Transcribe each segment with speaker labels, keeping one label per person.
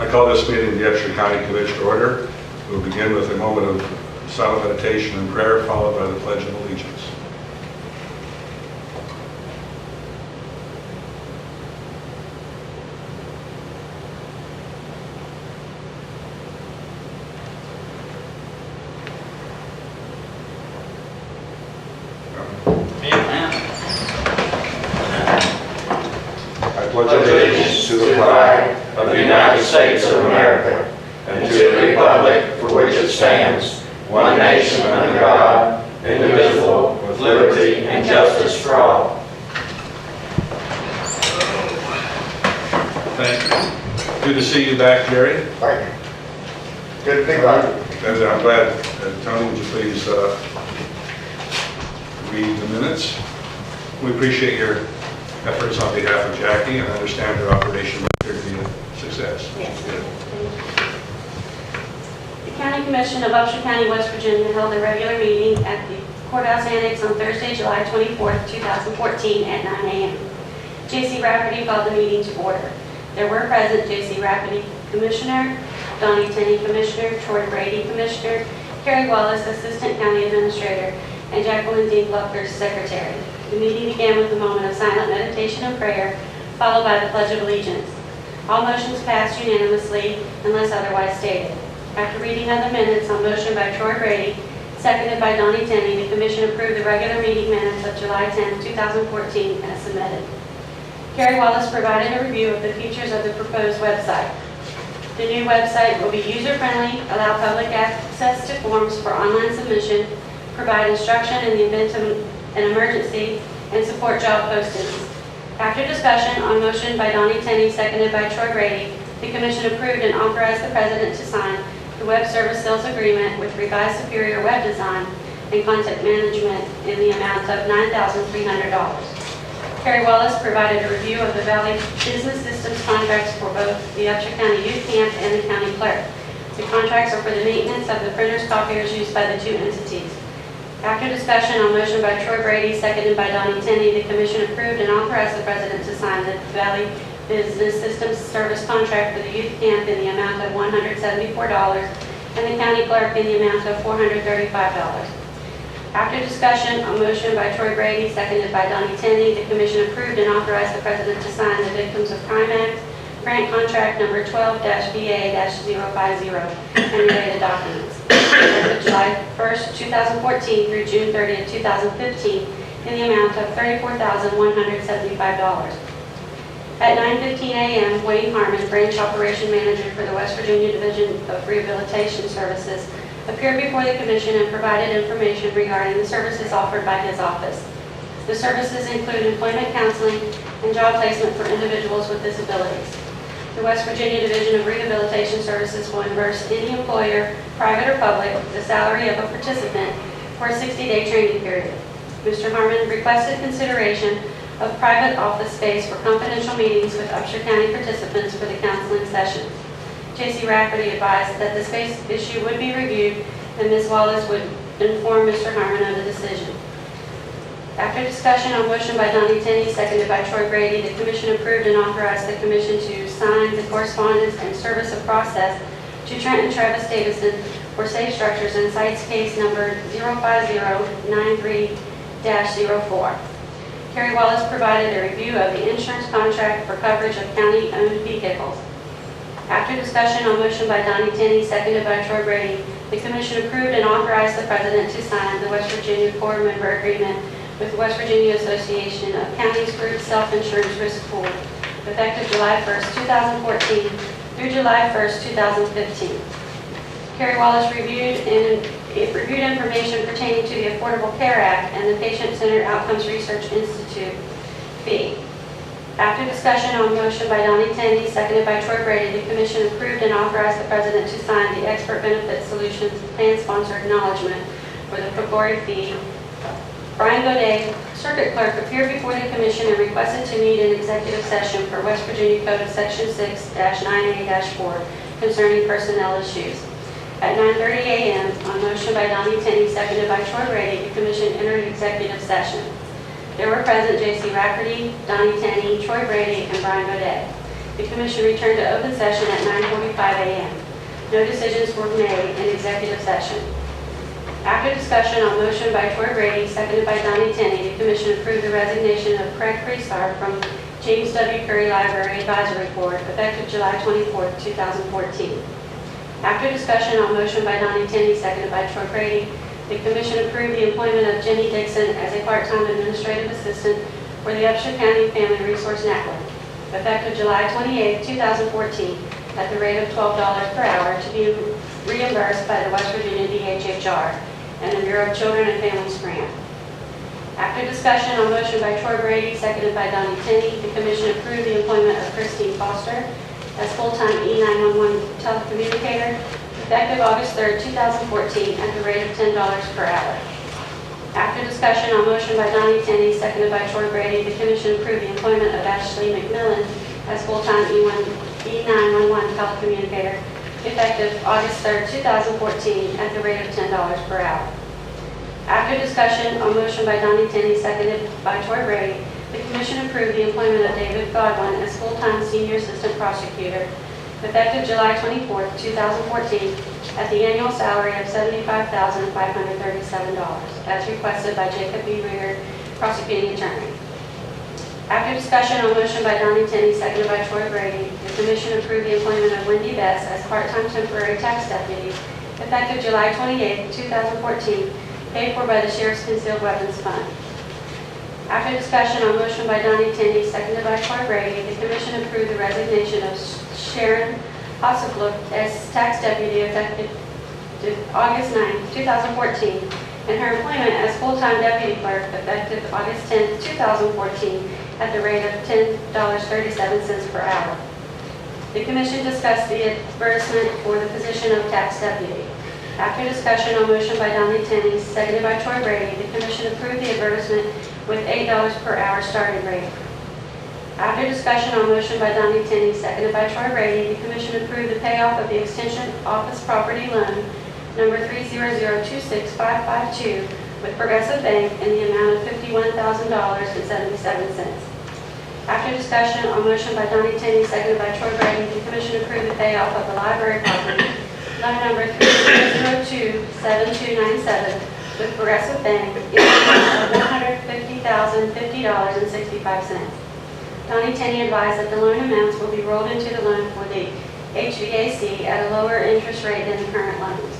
Speaker 1: I call this meeting the Upshur County Commission to order. We'll begin with a moment of silent meditation and prayer, followed by the Pledge of Allegiance. I pledge allegiance to the flag
Speaker 2: of the United States of America and to the republic for which it stands, one nation under God, indivisible, with liberty and justice for all.
Speaker 1: Thank you. Good to see you back, Jerry.
Speaker 3: Thank you. Good to be back.
Speaker 1: And I'm glad. Tony, would you please read the minutes? We appreciate your efforts on behalf of Jackie, and I understand her operation appeared to be a success.
Speaker 4: Yes. The County Commission of Upshur County, West Virginia held a regular meeting at the Courthouse Annex on Thursday, July 24th, 2014 at 9 a.m. J.C. Rafferty called the meeting to order. There were present J.C. Rafferty, Commissioner, Donnie Tenney, Commissioner, Troy Brady, Commissioner, Kerry Wallace, Assistant County Administrator, and Jacqueline D. Plucker, Secretary. The meeting began with a moment of silent meditation and prayer, followed by the Pledge of Allegiance. All motions passed unanimously unless otherwise stated. After reading of the minutes on motion by Troy Brady, seconded by Donnie Tenney, the Commission approved the regular meeting minutes of July 10, 2014 as submitted. Kerry Wallace provided a review of the features of the proposed website. The new website will be user-friendly, allow public access to forms for online submission, provide instruction in the event of an emergency, and support job postings. After discussion on motion by Donnie Tenney, seconded by Troy Brady, the Commission approved and authorized the President to sign the Web Service Sales Agreement with Revised Superior Web Design and Content Management in the amount of $9,300. Kerry Wallace provided a review of the Valley Business Systems contracts for both the Upshur County Youth Camp and the County Clerk. The contracts are for the maintenance of the printers copiers used by the two entities. After discussion on motion by Troy Brady, seconded by Donnie Tenney, the Commission approved and authorized the President to sign the Valley Business Systems Service contract for the Youth Camp in the amount of $174 and the County Clerk in the amount of $435. After discussion on motion by Troy Brady, seconded by Donnie Tenney, the Commission approved and authorized the President to sign the Victims of Crime Act grant contract number 12-VA-050 and related documents. Of July 1st, 2014 through June 30th, 2015 in the amount of $34,175. At 9:15 a.m., Wayne Harmon, Branch Operation Manager for the West Virginia Division of Rehabilitation Services, appeared before the Commission and provided information regarding the services offered by his office. The services include employment counseling and job placement for individuals with disabilities. The West Virginia Division of Rehabilitation Services will reimburse any employer, private or public, the salary of a participant for a 60-day training period. Mr. Harmon requested consideration of private office space for confidential meetings with Upshur County participants for the counseling sessions. J.C. Rafferty advised that the space issue would be reviewed and Ms. Wallace would inform Mr. Harmon of the decision. After discussion on motion by Donnie Tenney, seconded by Troy Brady, the Commission approved and authorized the Commission to sign the correspondence and service of process to Trent and Travis Davison for Safe Structures and Sites case number 05093-04. Kerry Wallace provided a review of the insurance contract for coverage of county-owned vehicles. After discussion on motion by Donnie Tenney, seconded by Troy Brady, the Commission approved and authorized the President to sign the West Virginia Core Member Agreement with the West Virginia Association of Counties Group Self-Insurance Risk Pool, effective July 1st, 2014 through July 1st, 2015. Kerry Wallace reviewed information pertaining to the Affordable Care Act and the Patient-Centered Outcomes Research Institute fee. After discussion on motion by Donnie Tenney, seconded by Troy Brady, the Commission approved and authorized the President to sign the Expert Benefit Solutions Plan Sponsor Acknowledgement for the Precorial fee. Brian Godet, Circuit Clerk, appeared before the Commission and requested to meet in executive session for West Virginia Code Section 6-9A-4 concerning personnel issues. At 9:30 a.m., on motion by Donnie Tenney, seconded by Troy Brady, the Commission entered executive session. There were present J.C. Rafferty, Donnie Tenney, Troy Brady, and Brian Godet. The Commission returned to open session at 9:45 a.m. No decisions were made in executive session. After discussion on motion by Troy Brady, seconded by Donnie Tenney, the commission approved the resignation of Craig Freestar from James W. Curry Library Advisory Board effective July 24, 2014. After discussion on motion by Donnie Tenney, seconded by Troy Brady, the commission approved the employment of Jenny Dixon as a part-time administrative assistant for the Upshur County Family Resource Network effective July 28, 2014 at the rate of $12 per hour to be reimbursed by the West Virginia DHHR and the Bureau of Children and Families Grant. After discussion on motion by Troy Brady, seconded by Donnie Tenney, the commission approved the employment of Christine Foster as full-time E911 telecommunicator effective August 3, 2014 at the rate of $10 per hour. After discussion on motion by Donnie Tenney, seconded by Troy Brady, the commission approved the employment of Ashley McMillan as full-time E911 telecommunicator effective August 3, 2014 at the rate of $10 per hour. After discussion on motion by Donnie Tenney, seconded by Troy Brady, the commission approved the employment of David Godwin as full-time senior assistant prosecutor effective July 24, 2014 at the annual salary of $75,537 as requested by Jacob B. Reeder, prosecuting attorney. After discussion on motion by Donnie Tenney, seconded by Troy Brady, the commission approved the employment of Wendy Bess as part-time temporary tax deputy effective July 28, 2014, paid for by the Sheriff's Concealed Weapons Fund. After discussion on motion by Donnie Tenney, seconded by Troy Brady, the commission approved the resignation of Sharon Hossiflook as tax deputy effective August 9, 2014, and her employment as full-time deputy clerk effective August 10, 2014 at the rate of $10.37 per hour. The commission discussed the advertisement for the position of tax deputy. After discussion on motion by Donnie Tenney, seconded by Troy Brady, the commission approved the advertisement with $8 per hour starting rate. After discussion on motion by Donnie Tenney, seconded by Troy Brady, the commission approved the payoff of the extension office property loan number 300265552 with Progressive Bank in the amount of $51,000.77. After discussion on motion by Donnie Tenney, seconded by Troy Brady, the commission approved the payoff of the library property loan number 300027297 with Progressive Bank in the amount of $150,050.65. Donnie Tenney advised that the loan amounts will be rolled into the loan for the HVAC at a lower interest rate than the current loans.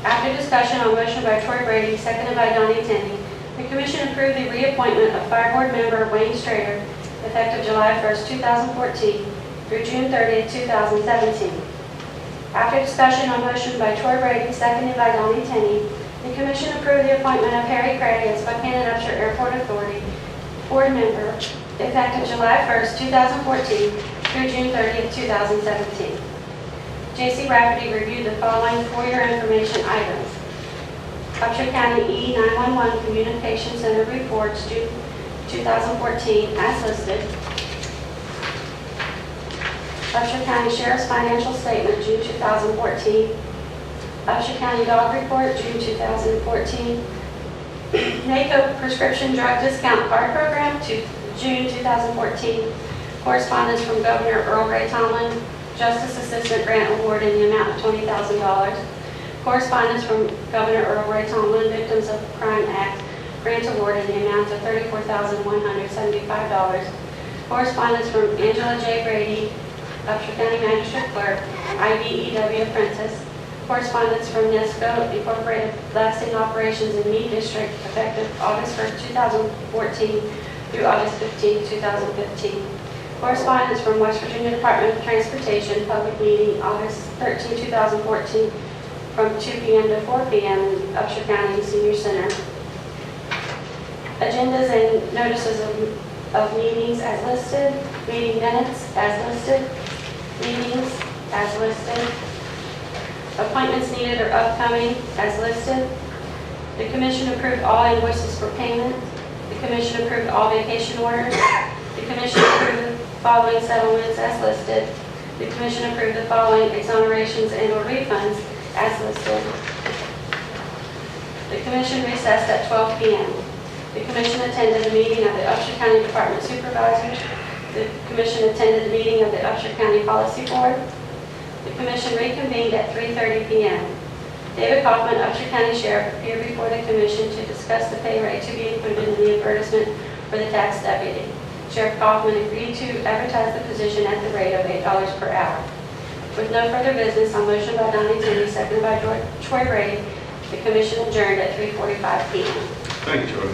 Speaker 4: After discussion on motion by Troy Brady, seconded by Donnie Tenney, the commission approved the reappointment of Fire Board member Wayne Strader effective July 1, 2014 through June 30, 2017. After discussion on motion by Troy Brady, seconded by Donnie Tenney, the commission approved the appointment of Harry Craig as Buchanan Upshur Airport Authority Board member effective July 1, 2014 through June 30, 2017. J.C. Rafferty reviewed the following for your information items. Upshur County E911 Communication Center reports June 2014 as listed. Upshur County Sheriff's Financial Statement, June 2014. Upshur County Dog Report, June 2014. NACO Prescription Drug Discount Card Program, June 2014. Correspondence from Governor Earl Ray Tomlin, Justice Assistant Grant Award in the amount of $20,000. Correspondence from Governor Earl Ray Tomlin, Victims of Crime Act Grant Award in the amount of $34,175. Correspondence from Angela J. Brady, Upshur County Magistrate Clerk, IBEW Apprentice. Correspondence from NESCO Incorporated Blasting Operations in Meade District effective August 1, 2014 through August 15, 2015. Correspondence from West Virginia Department of Transportation, public meeting August 13, 2014 from 2 p.m. to 4 p.m. in Upshur County Senior Center. Agendas and notices of meetings as listed, meeting minutes as listed, meetings as listed, appointments needed or upcoming as listed. The commission approved all invoices for payment. The commission approved all vacation orders. The commission approved the following settlements as listed. The commission approved the following exonerations and/or refunds as listed. The commission recessed at 12 p.m. The commission attended the meeting of the Upshur County Department Supervisors. The commission attended the meeting of the Upshur County Policy Board. The commission reconvened at 3:30 p.m. David Kaufman, Upshur County Sheriff, appeared before the commission to discuss the pay rate to be included in the advertisement for the tax deputy. Sheriff Kaufman agreed to advertise the position at the rate of $8 per hour. With no further business, on motion by Donnie Tierney, seconded by Troy Brady, the commission adjourned at 3:45 p.m.
Speaker 1: Thank you, Troy.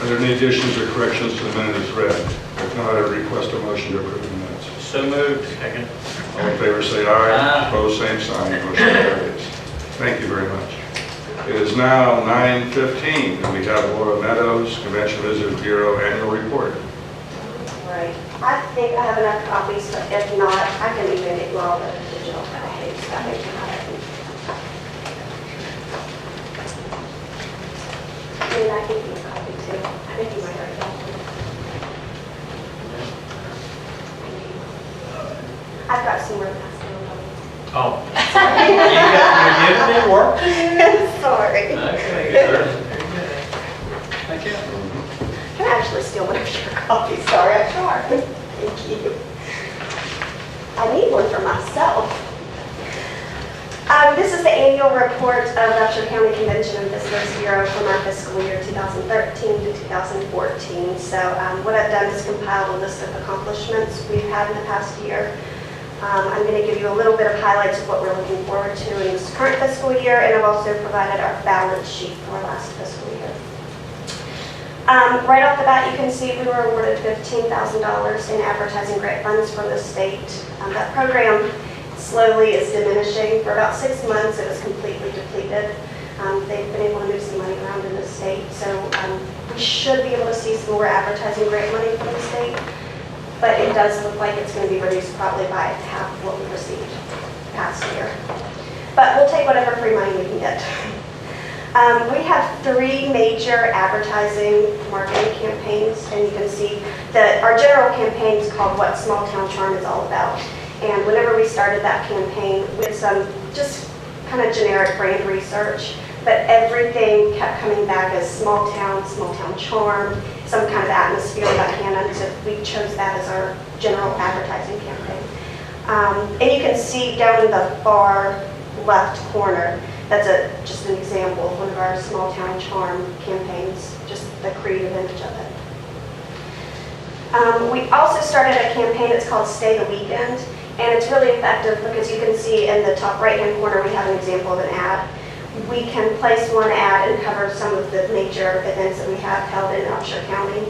Speaker 1: Are there any additions or corrections to the minute as read? If not, I request a motion to approve the minutes.
Speaker 2: So moved. Second.
Speaker 1: All in favor, say aye.
Speaker 2: Aye.
Speaker 1: Opposed, same sign. Motion carries. Thank you very much. It is now 9:15, and we have Laura Meadows, Convention Visitors Bureau Annual Report.
Speaker 5: Right. I think I have enough copies, but if not, I can even ignore the digital copies. That makes it happen. And I can give you a copy too. I think you might already have one. I've got some more past
Speaker 2: Oh. You giving me work?
Speaker 5: Sorry.
Speaker 2: Okay, good. Thank you.
Speaker 5: Can I actually steal one of your copies? Sorry, I tried. Thank you. I need one for myself. This is the annual report of Upshur County Convention and Visitors Bureau from our fiscal year 2013 to 2014. So what I've done is compiled a list of accomplishments we've had in the past year. I'm going to give you a little bit of highlights of what we're looking forward to in this current fiscal year, and I've also provided our balance sheet for last fiscal year. Right off the bat, you can see we were awarded $15,000 in advertising grant funds from the state. That program slowly is diminishing. For about 6 months, it was completely depleted. They've been able to move some money around in the state, so we should be able to see some more advertising grant money from the state. But it does look like it's going to be reduced probably by half of what we received past year. But we'll take whatever free money we can get. We have 3 major advertising marketing campaigns, and you can see that our general campaign is called What Small Town Charm is All About. And whenever we started that campaign with some just kind of generic brand research, but everything kept coming back as small town charm, some kind of atmosphere like Hannah, so we chose that as our general advertising campaign. And you can see down in the far left corner, that's just an example of one of our small town charm campaigns, just the creative image of it. We also started a campaign that's called Stay the Weekend, and it's really effective because you can see in the top right-hand corner we have an example of an ad. We can place one ad and cover some of the major events that we have held in Upshur County,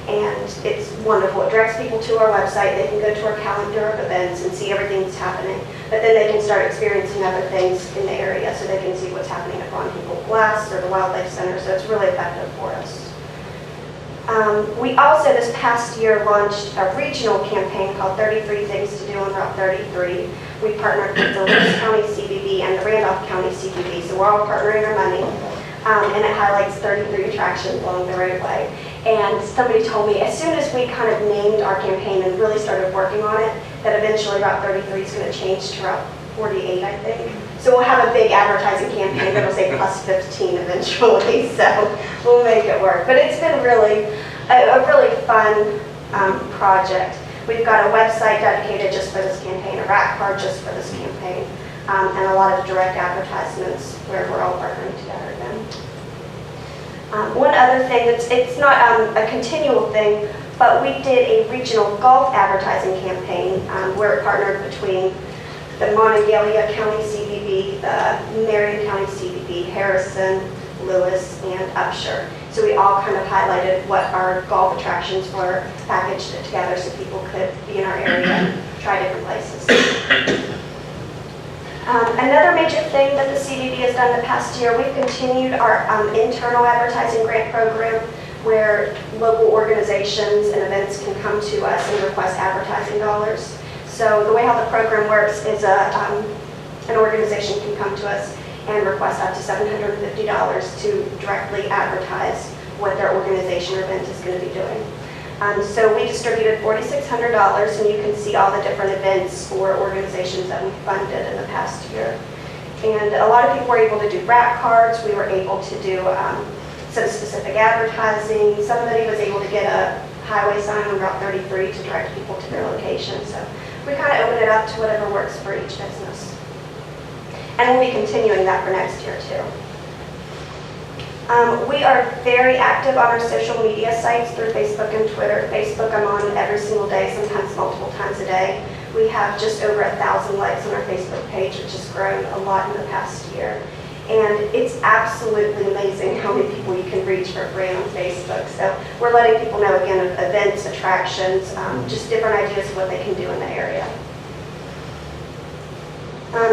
Speaker 5: and it's wonderful. It directs people to our website. They can go to our calendar of events and see everything that's happening, but then they can start experiencing other things in the area, so they can see what's happening at Ron Hinkle Blast or the Wildlife Center, so it's really effective for us. We also this past year launched a regional campaign called 33 Things to Do on Route 33. We partnered with the Lewis County CBB and the Randolph County CBB, so we're all partnering our money, and it highlights 33 attractions along the roadway. And somebody told me as soon as we kind of named our campaign and really started working on it, that eventually Route 33 is going to change to Route 48, I think. So we'll have a big advertising campaign that'll say plus 15 eventually, so we'll make it work. But it's been really a really fun project. We've got a website dedicated just for this campaign, a rack card just for this campaign, and a lot of direct advertisements where we're all partnering together again. One other thing, it's not a continual thing, but we did a regional golf advertising campaign where it partnered between the Monongalia County CBB, the Marion County CBB, Harrison, Lewis, and Upshur. So we all kind of highlighted what our golf attractions were, packaged it together so people could be in our area and try different places. Another major thing that the CBB has done the past year, we've continued our internal advertising grant program where local organizations and events can come to us and request advertising dollars. So the way how the program works is an organization can come to us and request up to $750 to directly advertise what their organization or event is going to be doing. So we distributed $4,600, and you can see all the different events or organizations that we funded in the past year. And a lot of people were able to do rack cards. We were able to do some specific advertising. Somebody was able to get a highway sign on Route 33 to direct people to their location. So we kind of open it up to whatever works for each business. And we'll be continuing that for next year too. We are very active on our social media sites through Facebook and Twitter. Facebook, I'm on every single day, sometimes multiple times a day. We have just over 1,000 likes on our Facebook page, which has grown a lot in the past year. And it's absolutely amazing how many people you can reach for free on Facebook. So we're letting people know, again, of events, attractions, just different ideas of what they can do in the area.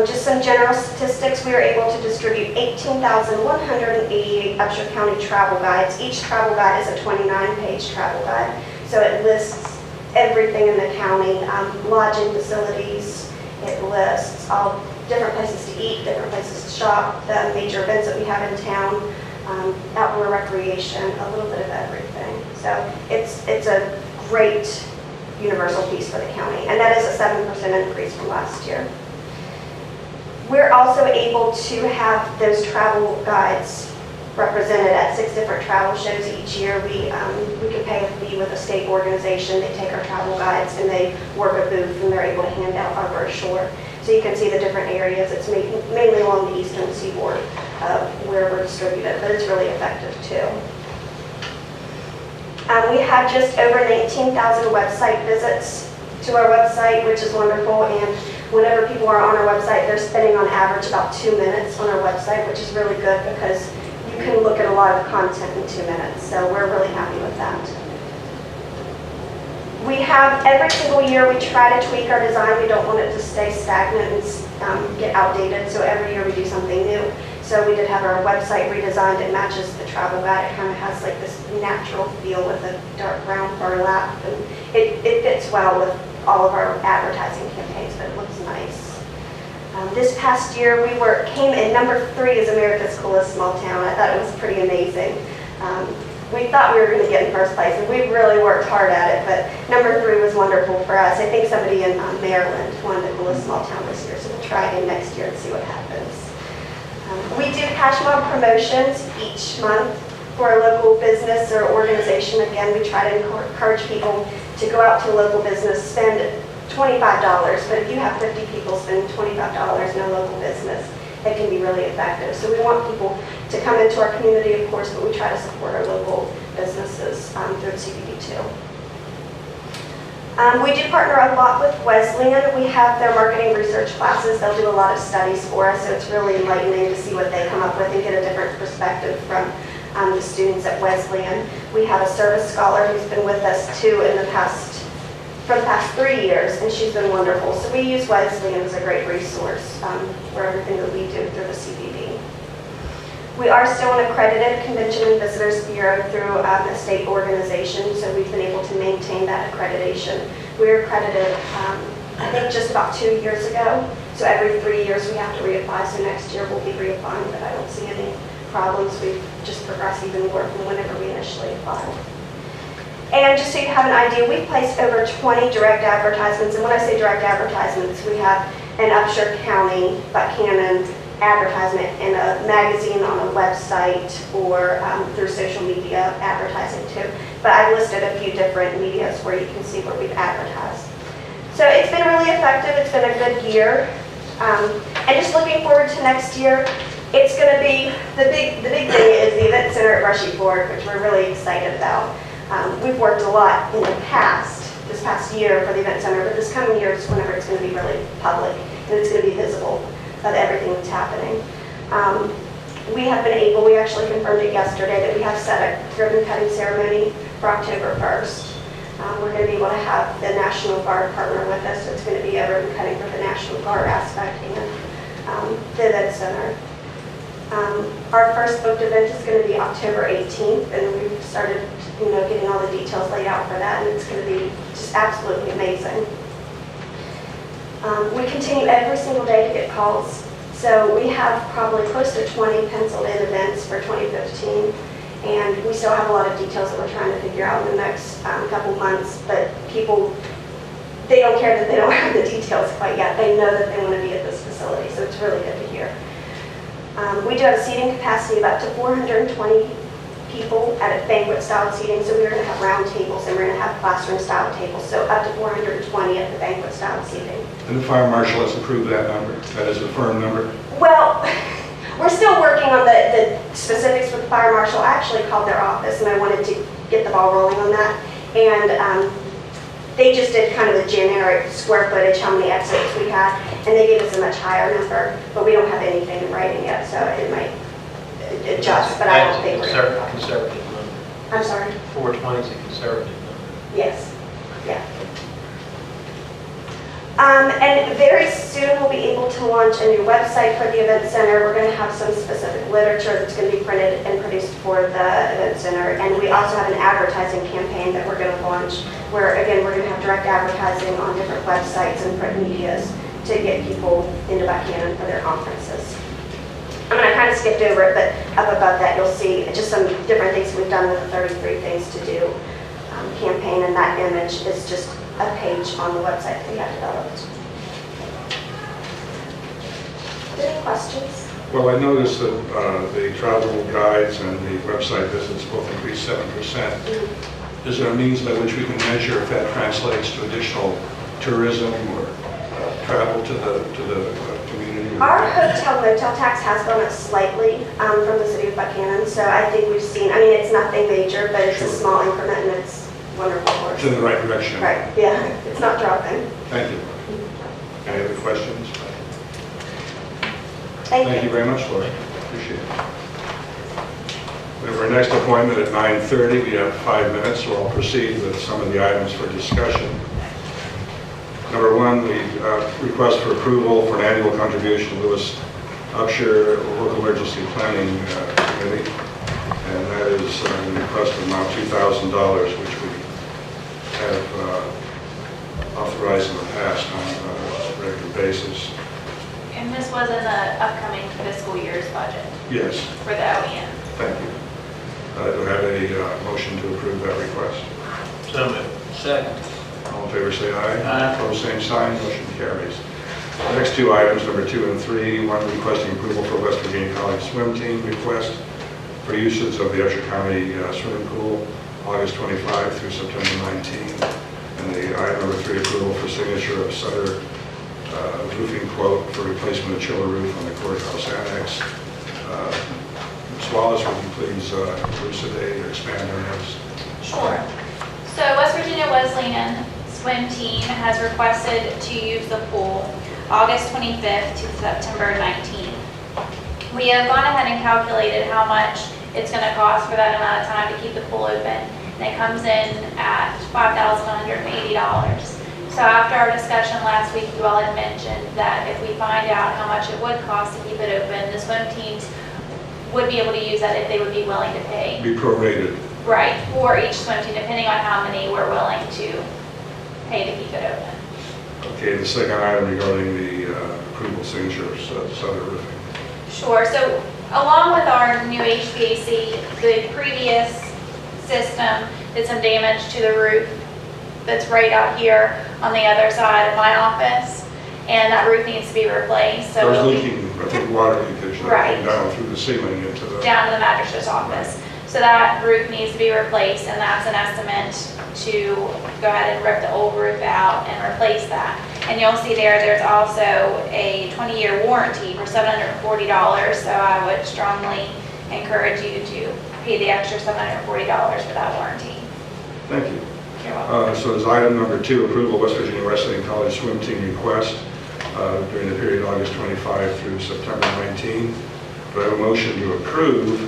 Speaker 5: Just some general statistics, we were able to distribute 18,188 Upshur County travel guides. Each travel guide is a 29-page travel guide. So it lists everything in the county, lodging facilities, it lists all different places to eat, different places to shop, the major events that we have in town, outdoor recreation, a little bit of everything. So it's a great universal piece for the county, and that is a 7% increase from last year. We're also able to have those travel guides represented at 6 different travel shows each year. We can pay a fee with a state organization. They take our travel guides and they work a booth and they're able to hand out our brochure. So you can see the different areas. It's mainly along the eastern seaboard where we're distributed, but it's really effective too. We have just over 19,000 website visits to our website, which is wonderful. And whenever people are on our website, they're spending on average about 2 minutes on our website, which is really good because you can look at a lot of content in 2 minutes. So we're really happy with that. We have, every single year, we try to tweak our design. We don't want it to stay stagnant and get outdated. So every year we do something new. So we did have our website redesigned. It matches the travel guide. It kind of has like this natural feel with a dark brown burlap. And it fits well with all of our advertising campaigns, but it looks nice. This past year, we came in number 3 as America's Coolest Small Town. I thought it was pretty amazing. We thought we were going to get in first place, and we really worked hard at it, but number 3 was wonderful for us. I think somebody in Maryland won the Coolest Small Town this year, so we'll try again next year and see what happens. We do cash mob promotions each month for a local business or organization. Again, we try to encourage people to go out to a local business, spend $25, but if you have 50 people spending $25 in a local business, it can be really effective. So we want people to come into our community, of course, but we try to support our local businesses through CBD too. We do partner a lot with Wesleyan. We have their marketing research classes. They'll do a lot of studies for us, so it's really enlightening to see what they come up with and get a different perspective from the students at Wesleyan. We have a service scholar who's been with us too for the past 3 years, and she's been wonderful. So we use Wesleyan as a great resource for everything that we do through the CBD. We are still an accredited Convention and Visitors Bureau through a state organization, so we've been able to maintain that accreditation. We're accredited, I think, just about 2 years ago. So every 3 years we have to reapply. So next year we'll be reapplying, but I don't see any problems. We've just progressed even more from whenever we initially applied. And just so you have an idea, we've placed over 20 direct advertisements. And when I say direct advertisements, we have an Upshur County, Buchanan advertisement in a magazine, on a website, or through social media advertising too. But I've listed a few different medias where you can see where we've advertised. So it's been really effective. It's been a good year. And just looking forward to next year, it's going to be, the big thing is the Event Center at Brushy Fork, which we're really excited about. We've worked a lot in the this past year for the Event Center, but this coming year is whenever it's going to be really public and it's going to be visible of everything that's happening. We have been able, we actually confirmed it yesterday, that we have set a ribbon cutting ceremony for October 1st. We're going to be able to have the National Guard partner with us, so it's going to be a ribbon cutting for the National Guard aspect and the Event Center. Our first booked event is going to be October 18th, and we've started getting all the details laid out for that, and it's going to be just absolutely amazing. We continue every single day to get calls. So we have probably close to 20 penciled in events for 2015, and we still have a lot of details that we're trying to figure out in the next couple months, but people, they don't care that they don't have the details quite yet. They know that they want to be at this facility, so it's really good to hear. We do have a seating capacity of up to 420 people at a banquet style seating. So we're going to have round tables and we're going to have classroom style tables. So up to 420 at the banquet style seating.
Speaker 1: And the fire marshal has approved that number? That is a firm number?
Speaker 5: Well, we're still working on the specifics with the fire marshal. I actually called their office and I wanted to get the ball rolling on that. And they just did kind of the generic square footage, how many exits we had, and they gave us a much higher number, but we don't have anything in writing yet, so it might adjust, but I don't think we're going to.
Speaker 6: Conservative number.
Speaker 5: I'm sorry?
Speaker 6: 420 is a conservative number.
Speaker 5: Yes, yeah. And very soon we'll be able to launch a new website for the event center. We're going to have some specific literature that's going to be printed and produced for the event center. And we also have an advertising campaign that we're going to launch where, again, we're going to have direct advertising on different websites and print medias to get people into Buchanan for their conferences. I mean, I kind of skipped over it, but up above that you'll see just some different things we've done with the 33 Things to Do campaign, and that image is just a page on the website that we have developed. Any questions?
Speaker 1: Well, I noticed that the travel guides and the website visits both increased 7%. Is there a means by which we can measure if that translates to additional tourism or travel to the community?
Speaker 5: Our hotel motel tax has gone up slightly from the city of Buchanan, so I think we've seen, I mean, it's nothing major, but it's a small increment and it's wonderful for
Speaker 1: It's in
Speaker 5: us.
Speaker 1: the right direction.
Speaker 5: Right, yeah, it's not dropping.
Speaker 1: Thank you. Any other questions?
Speaker 5: Thank you.
Speaker 1: very much, Lori. Appreciate it. We have our next appointment at 9:30. We have 5 minutes, so I'll proceed with some of the items for discussion. Number one, the request for approval for an annual contribution to Lewis Upshur Local Emergency Planning Committee. And that is a request of amount $2,000, which we have authorized in the past on a regular basis.
Speaker 7: And this was in the upcoming fiscal year's budget
Speaker 1: Yes,
Speaker 7: for the OEM.
Speaker 1: thank you. Do I have a motion to approve that request?
Speaker 6: So moved. Second.
Speaker 1: All in favor, say aye.
Speaker 6: Aye.
Speaker 1: Opposed, same sign. Motion carries. The next two items, number 2 and 3, one requesting approval for West Virginia College swim team request for usage of the Upshur County swimming pool, August 25 through September 19. And the item number 3, approval for signature of Sutter roofing quote for replacement of chiller roof on the courthouse annex. Ms. Wallace, would you please elucidate or expand on this?
Speaker 7: Sure. So West Virginia Wesleyan swim team has requested to use the pool August 25th to September 19th. We have gone ahead and calculated how much it's going to cost for that amount of time to keep the pool open, and it comes in at $5,180. So after our discussion last week, you all had mentioned that if we find out how much it would cost to keep it open, the swim teams would be able to use that if they would be willing to pay.
Speaker 1: Be prorated.
Speaker 7: Right, for each swim team, depending on how many we're willing to pay to keep it open.
Speaker 1: Okay, the second item regarding the approval signature of Sutter roofing.
Speaker 7: Sure, so along with our new HVAC, the previous system did some damage to the roof that's right out here on the other side of my office, and that roof needs to be replaced. So
Speaker 1: There's leaking, I think, water leakage
Speaker 7: Right.
Speaker 1: came down through the ceiling into the...
Speaker 7: down to the magistrate's office. So that roof needs to be replaced, and that's an estimate to go ahead and rip the old roof out and replace that. And you'll see there's also a 20-year warranty for $740, so I would strongly encourage you to pay the extra $740 for that warranty.
Speaker 1: Thank you.
Speaker 7: You're welcome.
Speaker 1: So is item number 2, approval of West Virginia Wesleyan College swim team request during the period August 25 through September 19. Do I have a motion to approve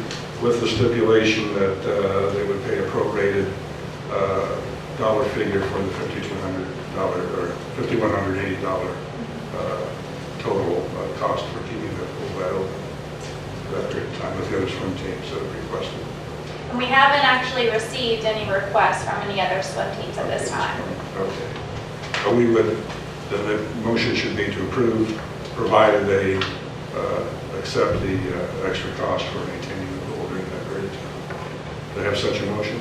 Speaker 1: with the stipulation that they would pay a prorated dollar figure for the $5,200 or $5,180 total cost for keeping the pool that open for that period of time with the other swim teams that have requested?
Speaker 7: And we haven't actually received any requests from any other swim teams at this time.
Speaker 1: Okay. But we would, then the motion should be to approve, provided they accept the extra cost for maintaining the pool during that period of time. Do I have such a motion?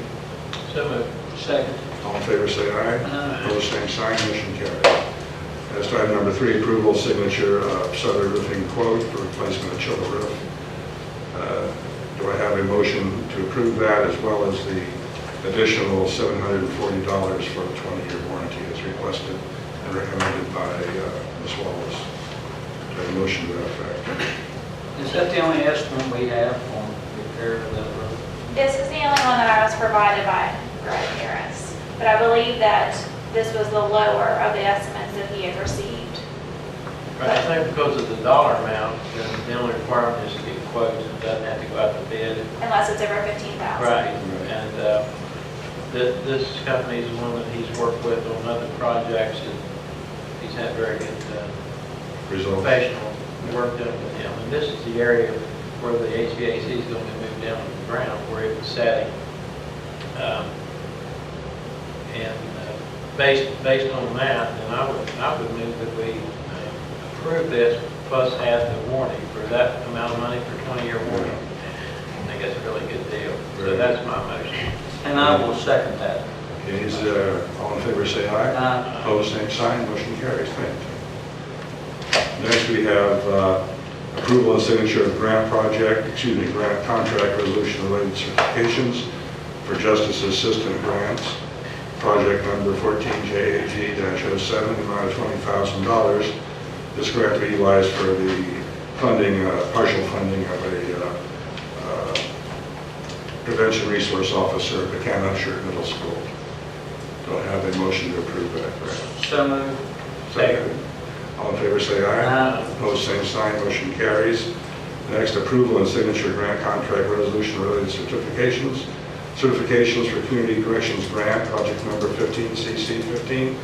Speaker 6: So moved. Second.
Speaker 1: All in favor, say aye.
Speaker 6: Aye.
Speaker 1: Opposed, same sign. Motion carries. As to item number 3, approval signature of Sutter roofing quote for replacement of chiller roof. Do I have a motion to approve that as well as the additional $740 for the 20-year warranty as requested and recommended by Ms. Wallace? Do I have a motion to that effect?
Speaker 6: Is that the only estimate we have on repair of that road?
Speaker 7: This is the only one that I was provided by Greg Harris, but I believe that this was the lower of the estimates that he had received.
Speaker 6: I think because of the dollar amount, then the only requirement is to get quotes. It doesn't have to go out to bid.
Speaker 7: Unless it's over 15,000.
Speaker 6: Right. And this company is one that he's worked with on other projects, and he's had very good
Speaker 1: Result.
Speaker 6: professional work done with him. And this is the area where the HVAC is going to move down to the ground, where it was setting. Based on that, then I would move that we approve this plus add the warranty for that amount of money for 20-year warranty. I think that's a really good deal. So that's my motion.
Speaker 8: And I will second that.
Speaker 1: Okay, is all in favor say aye.
Speaker 8: Aye.
Speaker 1: Opposed, same sign, motion carries. Thank you. Next we have approval and signature of grant contract resolution related certifications for Justice Assistant grants. Project number 14JAG-07, amount of $20,000. This grant to be utilized for the funding, partial funding of a prevention resource officer at the Upshur Middle School. Do I have a motion to approve that grant?
Speaker 8: So moved.
Speaker 1: Second. All in favor say aye.
Speaker 8: Aye.
Speaker 1: Opposed, same sign, motion carries. Next, approval and signature grant contract resolution related certifications. Certifications for Community Corrections Grant, project number 15CC15,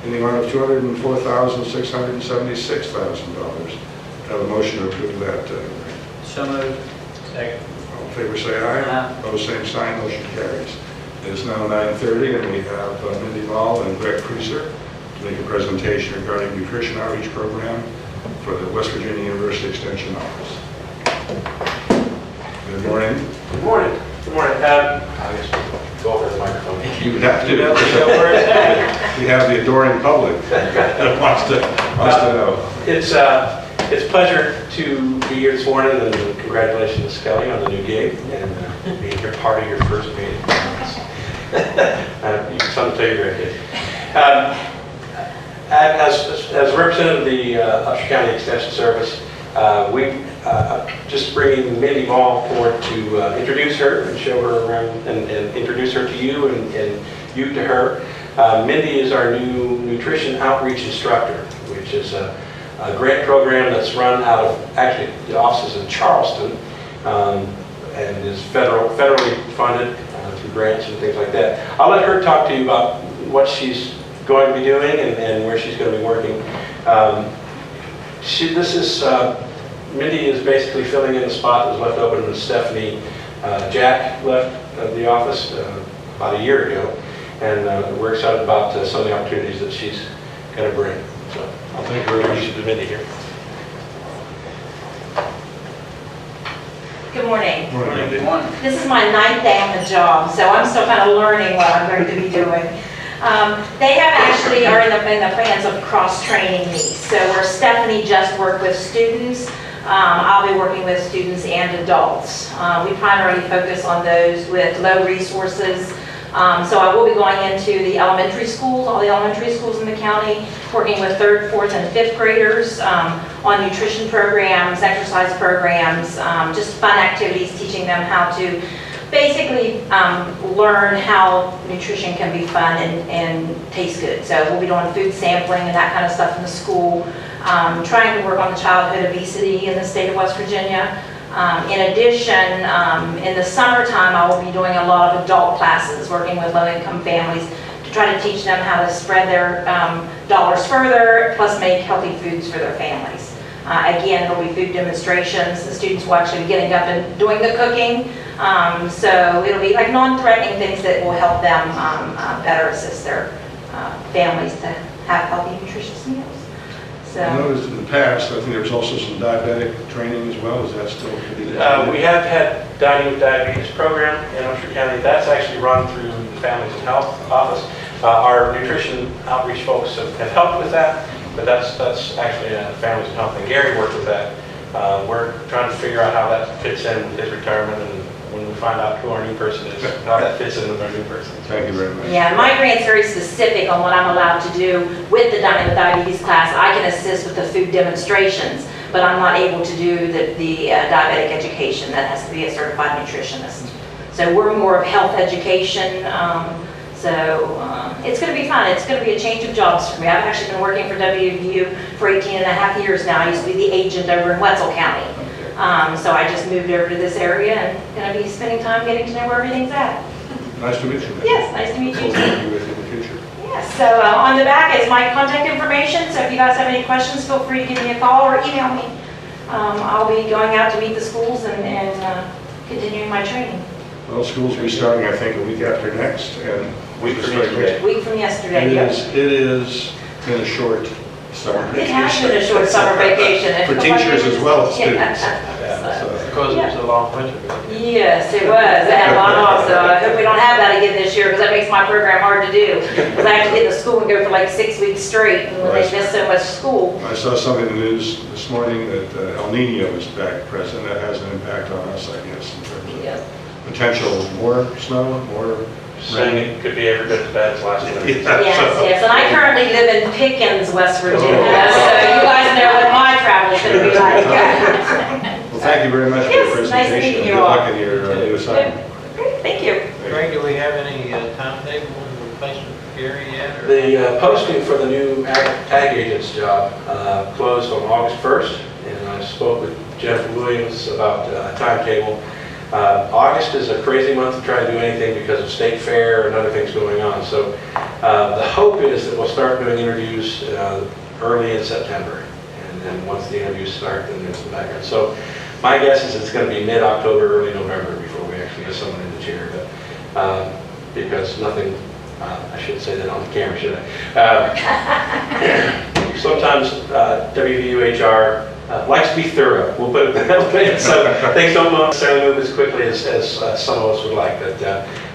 Speaker 1: in the amount of $204,676,000. Have a motion to approve that grant.
Speaker 8: So moved.
Speaker 6: Second.
Speaker 1: All in favor say aye.
Speaker 8: Aye.
Speaker 1: Opposed, same sign, motion carries. It is now 9:30 and we have Mindy Mall and Greg Creaser to make a presentation regarding nutrition outreach program for the West Virginia University Extension Office. Good morning.
Speaker 9: Good morning. Good morning. I guess go over the microphone.
Speaker 1: You would have to. We have the adoring public that wants to know.
Speaker 9: It's a pleasure to be here this morning, and congratulations to Kelly on the new gig and being here part of your first meeting. Something to tell your grandkid. As a representative of the Upshur County Extension Service, we just bringing Mindy Mall forward to introduce her and show her around and introduce her to you and you to her. Mindy is our new nutrition outreach instructor, which is a grant program that's run out of, actually, the office is in Charleston, and is federally funded through grants and things like that. I'll let her talk to you about what she's going to be doing and where she's going to be working. Mindy is basically filling in the spot that was left open when Stephanie Jack left the office about a year ago, and we're excited about some of the opportunities that she's going to bring. So I'll thank her for introducing Mindy here.
Speaker 10: Good morning.
Speaker 1: Morning.
Speaker 8: Good morning.
Speaker 10: This is my 9th day on the job, so I'm still kind of learning what I'm going to be doing. They have actually are in the plans of cross-training me. So where Stephanie just worked with students, I'll be working with students and adults. We primarily focus on those with low resources. So I will be going into the elementary schools, all the elementary schools in the county, working with 3rd, 4th, and 5th graders on nutrition programs, exercise programs, just fun activities, teaching them how to basically learn how nutrition can be fun and taste good. So we'll be doing food sampling and that kind of stuff in the school, trying to work on the childhood obesity in the state of West Virginia. In addition, in the summertime, I will be doing a lot of adult classes, working with low-income families to try to teach them how to spread their dollars further, plus make healthy foods for their families. Again, it'll be food demonstrations. The students will actually be getting up and doing the cooking. So it'll be like non-threatening things that will help them better assist their families to have healthy, nutritious meals. So.
Speaker 1: I noticed in the past, I think there was also some diabetic training as well. Is that still to be
Speaker 9: We have had Dining with Diabetes program in Upshur County. That's actually run through the Families and Health Office. Our nutrition outreach folks have helped with that, but that's actually Families and Health, and Gary worked with that We're trying to figure out how that fits in with his retirement, and when we find out who our new person is, how that fits in with our new person.
Speaker 1: Thank you very much.
Speaker 10: Yeah, my grant's very specific on what I'm allowed to do with the diabetes class. I can assist with the food demonstrations, but I'm not able to do the diabetic education. That has to be a certified nutritionist. So we're more of health education. It's going to be fun. It's going to be a change of jobs for me. I've actually been working for WVU for 18 and a half years now. I used to be the agent over in Wetzel County. So I just moved over to this area and going to be spending time getting to know where everything's at.
Speaker 1: Nice to meet you.
Speaker 10: Yes, nice to meet you.
Speaker 1: Hope to meet you with you in the future.
Speaker 10: Yes, so on the back is my contact information. So if you guys have any questions, feel free to give me a call or email me. I'll be going out to meet the schools and continuing my training.
Speaker 1: Well, schools will be starting, I think, a week after next, and
Speaker 9: Week from yesterday.
Speaker 10: Week from yesterday,
Speaker 1: It
Speaker 10: yep.
Speaker 1: is been a short summer
Speaker 10: It
Speaker 1: vacation.
Speaker 10: has been a short summer vacation.
Speaker 1: For teachers as well as students.
Speaker 10: Yeah.
Speaker 1: So,
Speaker 6: Because it was a long winter.
Speaker 10: Yes, it was. I had a lot off, so I hope we don't have that again this year, because that makes my program hard to do. Because I have to get to school and go for like 6 weeks straight, and when they miss so much school.
Speaker 1: I saw something in the news this morning that El Nino is back present. That has an impact on us, I guess, in terms of
Speaker 10: Yes.
Speaker 1: potential more snow, more
Speaker 9: Saying
Speaker 1: rain.
Speaker 9: it could be every bit as bad as last winter.
Speaker 10: Yes, and I currently live in Pickens, West Virginia,
Speaker 1: Oh.
Speaker 10: so you guys know what my travel's gonna be like.
Speaker 1: Well, thank you very much for your
Speaker 10: Yes, nice
Speaker 1: presentation.
Speaker 10: meeting you
Speaker 1: Good
Speaker 10: all.
Speaker 1: luck in your new assignment.
Speaker 10: Great, thank you.
Speaker 6: Greg, do we have any timetable on the replacement for Gary yet? or-
Speaker 9: The posting for the new ag agent's job closed on August 1st, and I spoke with Jennifer Williams about a timetable. August is a crazy month to try to do anything because of state fair and other things going on. So the hope is that we'll start doing interviews early in September. And then once the interviews start, then there's the background. So my guess is it's going to be mid-October, early November before we actually get someone in the chair. But because nothing, I shouldn't say that on the camera, should I? Sometimes WVU HR likes to be thorough. We'll put it that way. So things don't necessarily move as quickly as some of us would like, but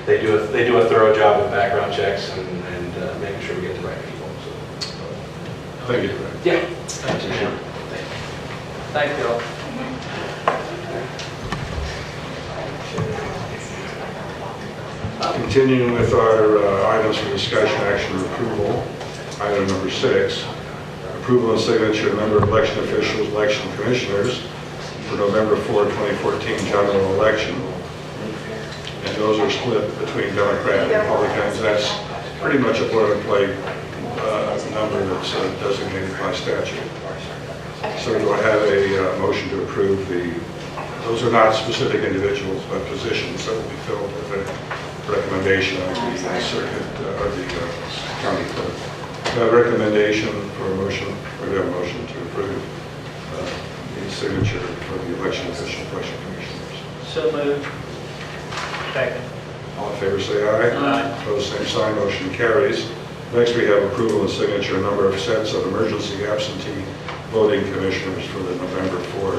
Speaker 9: they do a thorough job of background checks and making sure we get the right people. So.
Speaker 1: Thank you.
Speaker 9: Yeah.
Speaker 6: Thank you. Thank you all.
Speaker 1: Continuing with our items for discussion, action, or approval. Item number 6, approval and signature of member election officials, election commissioners for November 4, 2014 general election. And those are split between Democrat and Republicans. That's pretty much a boilerplate number that's designated by statute. So do I have a motion to approve those are not specific individuals, but positions that will be filled with a recommendation of the circuit, or the county clerk. Recommendation for a motion, or we have a motion to approve the signature for the election official, election commissioners.
Speaker 8: So moved.
Speaker 6: Second.
Speaker 1: All in favor, say aye.
Speaker 8: Aye.
Speaker 1: Opposed, same sign, motion carries. Next, we have approval and signature, a number of sets of emergency absentee voting commissioners for the November 4,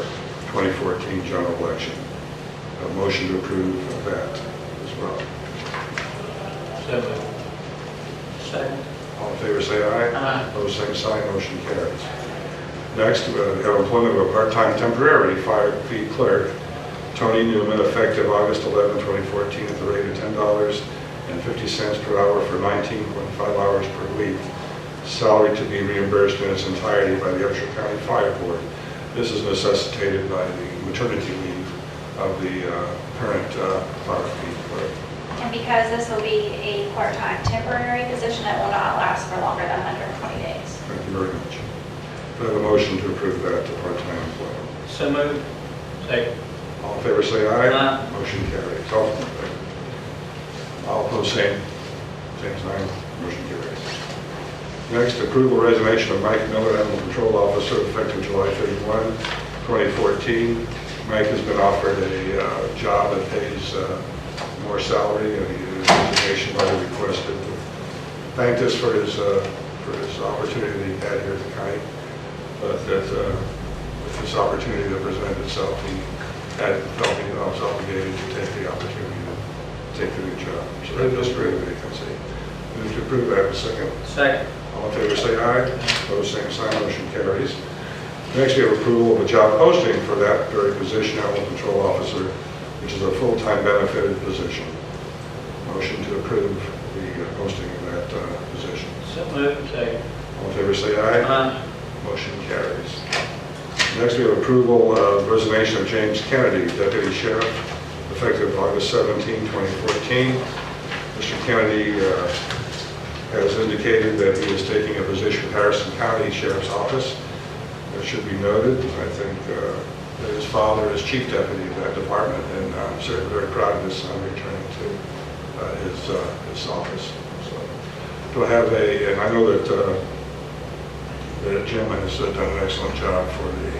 Speaker 1: 2014 general election. A motion to approve of that as well.
Speaker 6: So moved.
Speaker 8: Second.
Speaker 1: All in favor, say aye.
Speaker 8: Aye.
Speaker 1: Opposed, same sign, motion carries. Next, we have employment of a part-time temporary fire fee clerk, Tony Newman, effective August 11, 2014, at the rate of $10.50 per hour for 19.5 hours per week. Salary to be reimbursed in its entirety by the Upshur County Fire Board. This is necessitated by the maternity leave of the current fire fee clerk.
Speaker 7: And because this will be a part-time temporary position, it will not last for longer than 120 days.
Speaker 1: Thank you very much. Do I have a motion to approve that to part-time employment?
Speaker 8: So moved.
Speaker 6: Second.
Speaker 1: All in favor, say aye.
Speaker 8: Aye.
Speaker 1: Motion carries. All opposed, same sign, motion carries. Next, approval resignation of Mike Miller, Animal Control Officer, effective July 31, 2014. Mike has been offered a job that pays more salary, and his resignation letter requested. Thanked us for his opportunity that he had here at the county, but that with this opportunity that presented itself, he felt he was obligated to take the opportunity to take the new job. So that just created a vacancy. Move to approve that. Second.
Speaker 8: Second.
Speaker 1: All in favor, say aye. Opposed, same sign, motion carries. Next, we have approval of a job posting for that very position, animal control officer, which is a full-time benefited position. Motion to approve the posting of that position.
Speaker 6: So moved. Second.
Speaker 1: All in favor, say aye.
Speaker 6: Aye.
Speaker 1: Motion carries. Next, we have approval of resignation of James Kennedy, Deputy Sheriff, effective August 17, 2014. Mr. Kennedy has indicated that he is taking a position with Harrison County Sheriff's Office. That should be noted. I think that his father is chief deputy of that department, and I'm certainly very proud of his son returning to his office. So, do I have and I know that Jim has done an excellent job for the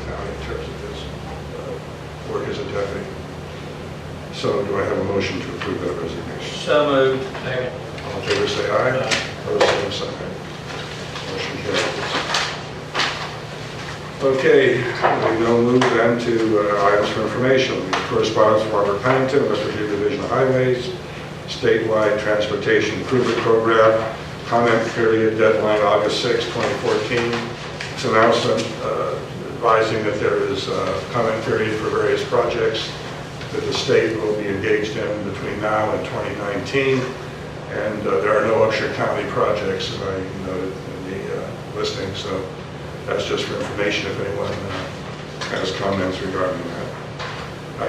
Speaker 1: county in terms of his work as a deputy. So, do I have a motion to approve that resignation?
Speaker 8: So moved.
Speaker 6: Second.
Speaker 1: All in favor, say aye.
Speaker 6: Aye.
Speaker 1: Opposed, same sign. Motion carries. Okay, we now move then to items for information. Correspondence from Robert Pennington, West Virginia Division of Highways, statewide transportation improvement program, comment period deadline August 6, 2014. It's an announcement advising that there is a comment period for various projects that the state will be engaged in between now and 2019. And there are no Upshur County projects, as I noted in the listing, so that's just for information if anyone has comments regarding that.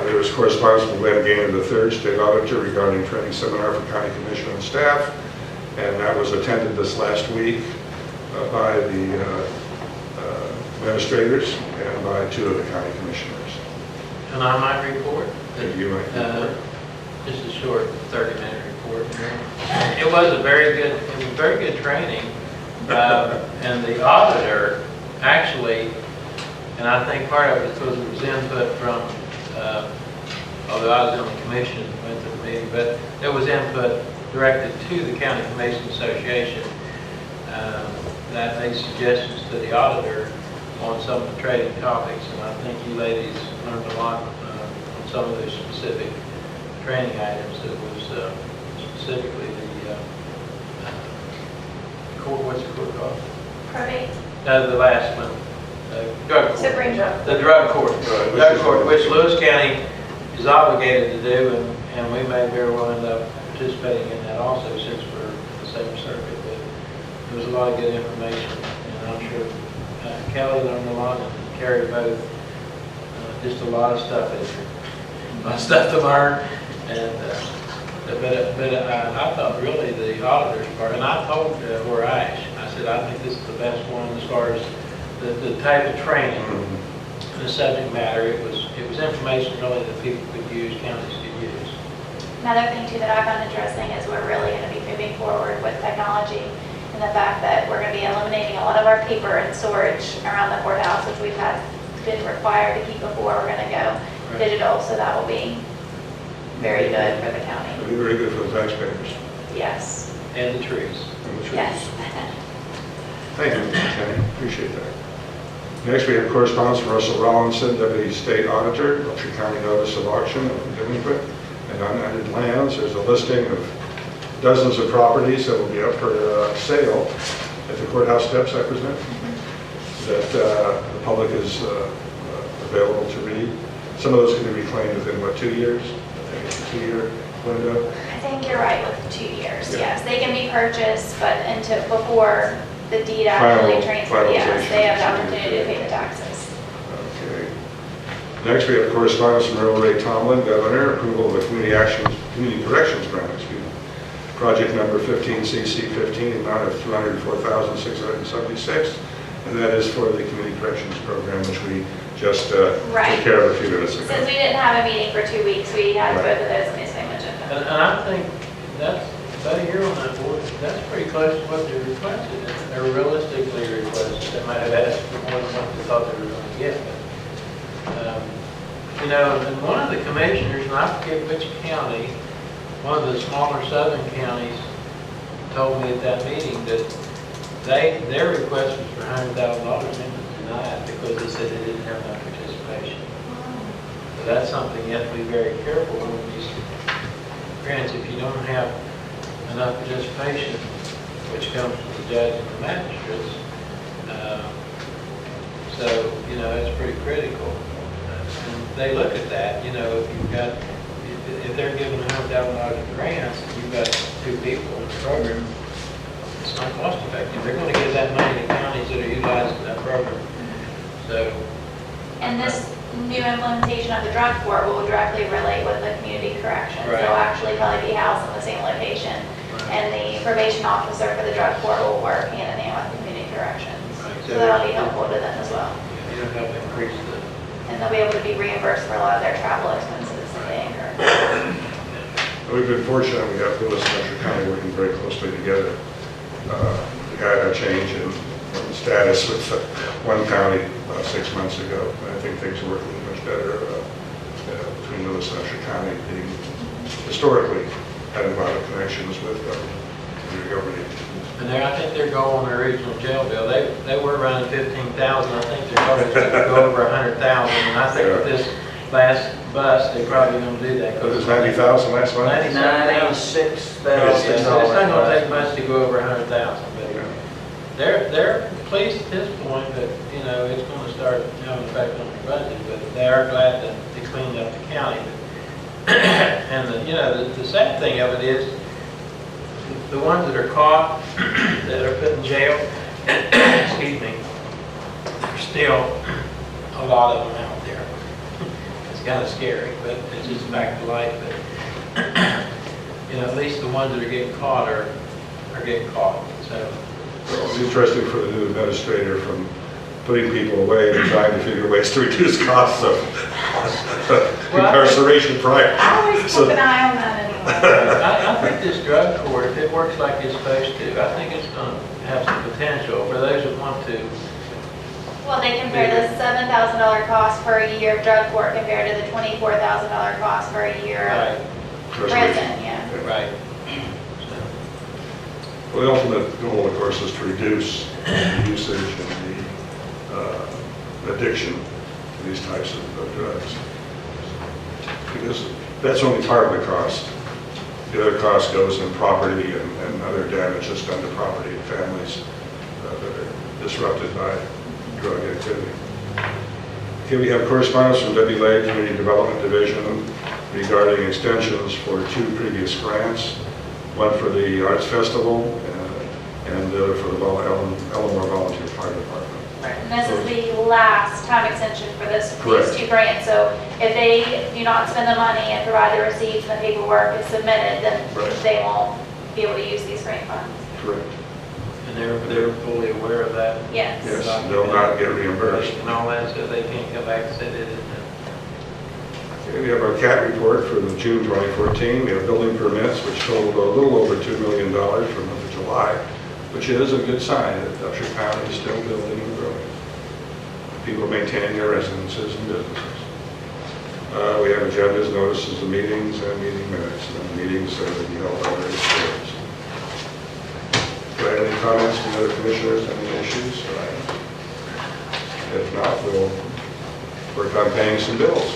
Speaker 1: There was correspondence from Glenn Gaynor III, State Auditor, regarding training seminar for County Commission and staff, and that was attended this last week by the administrators and by 2 of the county commissioners.
Speaker 6: And I might report.
Speaker 1: If you might report.
Speaker 6: Just a short 30-minute report. It was a very good training, and the auditor actually, and I think part of it was because it was input from, although I was on the commission, went to the meeting, but there was input directed to the County Commission Association that made suggestions to the auditor on some of the training topics, and I think you ladies learned a lot on some of those specific training items. That was specifically the court, what's the court called?
Speaker 7: Probate.
Speaker 6: The last one, drug court.
Speaker 7: Supreme drug.
Speaker 6: The drug court.
Speaker 1: Right,
Speaker 6: Drug court, which Lewis County is obligated to do, and we may very well end up participating in that also, since we're in the same circuit. But there was a lot of good information, and I'm sure Kelly learned a lot, and Carrie both. Just a lot of stuff in there. A lot of stuff to learn, and but I thought really the auditor's part, and I told Horace, I said, I think this is the best one as far as the type of training, the subject matter. It was information really that people could use, counties could use.
Speaker 7: Another thing too that I found interesting is we're really going to be moving forward with technology, and the fact that we're going to be eliminating a lot of our paper and storage around the courthouse, which we've been required to keep before. We're going to go digital, so that will be very good for the county.
Speaker 1: It'll be very good for the taxpayers.
Speaker 7: Yes.
Speaker 6: And the trees.
Speaker 1: And the trees.
Speaker 7: Yes.
Speaker 1: Thank you, Kenny. Appreciate that. Next, we have correspondence from Russell Rollinson, Deputy State Auditor, Upshur County Notice of Auction of Delinquent and Unadded Lands. There's a listing of dozens of properties that will be up for sale at the courthouse steps, I presume, that the public is available to read. Some of those can be reclaimed within, what, 2 years? I think it's a 2-year window.
Speaker 7: I think you're right with 2 years,
Speaker 1: Yeah.
Speaker 7: yes. They can be purchased, but before the deed actually transfers, yes, they have the opportunity to pay the taxes.
Speaker 1: Okay. Next, we have correspondence from Earl Ray Tomlin, Governor, approval of the Community Corrections Grant, project number 15CC15, amount of $204,676, and that is for the Community Corrections Program, which we just took
Speaker 7: Right.
Speaker 1: care of a few minutes ago.
Speaker 7: Since we didn't have a meeting for 2 weeks, we had
Speaker 1: Right.
Speaker 7: both of those on the same agenda.
Speaker 6: And I think that's, about a year on that board, that's pretty close to what they requested. They're realistically requested. They might have asked for more than what they thought they were going to get. But, you know, and one of the commissioners, and I forget which county, one of the smaller southern counties, told me at that meeting that their request was for $100,000 and it was denied because they said they didn't have enough participation. So that's something you have to be very careful when these grants, if you don't have enough participation, which comes from the judge and the magistrates. So you know, it's pretty critical. And they look at that, you know, if you've got, if they're giving $100,000 in grants, and you've got 2 people in the program, it's not cost effective. They're going to give that money to counties that are utilizing that program. So,
Speaker 7: And this new implementation of the drug court will directly relate with the community corrections.
Speaker 6: Right.
Speaker 7: They'll actually probably be housed in the same location. And the probation officer for the drug court will work hand in hand with community corrections.
Speaker 6: Right.
Speaker 7: So that'll be helpful to them as well.
Speaker 6: you don't have to increase the,
Speaker 7: And they'll be able to be reimbursed for a lot of their travel expenses that they incur.
Speaker 1: We've been fortunate, we have Lewis and Upshur County working very closely together. We had a change in status with one county about 6 months ago. And I think things are working much better between Lewis and Upshur County, being historically had a lot of connections with community government agencies.
Speaker 6: and I think their goal on their regional jail bill, they were running 15,000. I think they're probably going to go over 100,000. And I think with this last bus, they're probably going to do that.
Speaker 1: It was 90,000 last month?
Speaker 6: 96,000. It's not going to take much to go over 100,000, but they're pleased at this point that, you know, it's going to start having an effect on their budget, but they are glad that they cleaned up the county. And you know, the sad thing of it is, the ones that are caught, that are put in jail, excuse me, there's still a lot of them out there. It's kind of scary, but it's just back to life. But you know, at least the ones that are getting caught are getting caught. So
Speaker 1: It's interesting for the new administrator from putting people away and trying to figure ways to reduce costs of incarceration prior.
Speaker 7: I always keep an eye on that anyway.
Speaker 6: I think this drug court, if it works like it's supposed to, I think it's going to have some potential for those that want to.
Speaker 7: Well, they compare the $7,000 cost per year of drug court compared to the $24,000 cost per year of prison, yeah.
Speaker 6: Right.
Speaker 1: Well, the ultimate goal, of course, is to reduce the usage and the addiction to these types of drugs. Because that's only part of the cost. The other cost goes in property and other damages done to property and families that are disrupted by drug activity. Here we have correspondence from Debbie Lay, Community Development Division, regarding extensions for 2 previous grants, one for the Arts Festival and the other for the Elmore Volunteer Fire Department.
Speaker 7: And this is the last time extension for these
Speaker 1: Correct.
Speaker 7: 2 grants. So if they do not spend the money and provide the receipts and the paperwork is submitted, then
Speaker 1: Right.
Speaker 7: they won't be able to use these grant funds.
Speaker 1: Correct.
Speaker 6: And they're fully aware of that.
Speaker 7: Yes.
Speaker 1: Yes, they'll not get reimbursed.
Speaker 6: And all that, so they can't come back and say they didn't.
Speaker 1: Okay, we have our CAT report for the June 2014. We have building permits, which totaled a little over $2 million for the month of July, which is a good sign that Upshur County is still building and growing. People maintaining their residences and businesses. We have agendas, notices of meetings, and meeting minutes. And the meetings are to be held on various days. Do I have any comments from the other commissioners on any issues? If not, we'll work on paying some bills.